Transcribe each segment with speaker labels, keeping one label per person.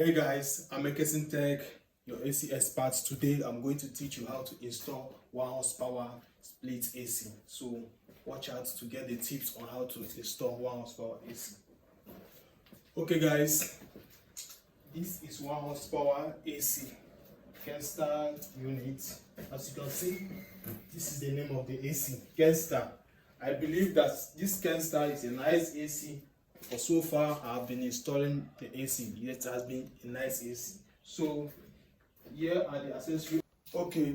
Speaker 1: Hey guys, I'm Ekesin Tech, your AC expert. Today I'm going to teach you how to install 1 horsepower split AC. So watch out to get the tips on how to install 1 horsepower AC. Okay guys, this is 1 horsepower AC Kenstar unit. As you can see, this is the name of the AC, Kenstar. I believe that this Kenstar is a nice AC. For so far, I've been installing the AC. It has been a nice AC. So here are the accessories. Okay,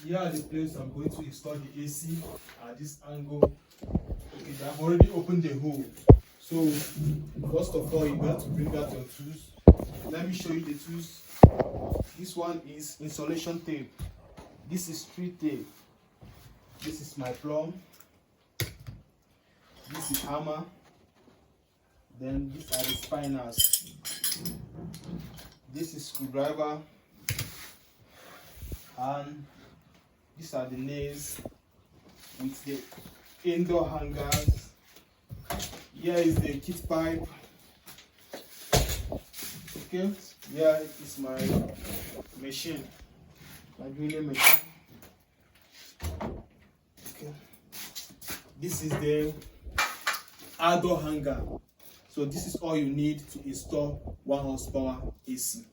Speaker 1: here are the places I'm going to install the AC at this angle. Okay, I've already opened the hole. So first of all, you got to bring out your tools. Let me show you the tools. This one is insulation tape. This is street tape. This is my plumb. This is hammer. Then these are the spiners. This is screwdriver, and these are the nails with the indoor hangers. Here is the kit pipe. Okay, here is my machine, my drilling machine. Okay, this is the outdoor hanger. So this is all you need to install 1 horsepower AC.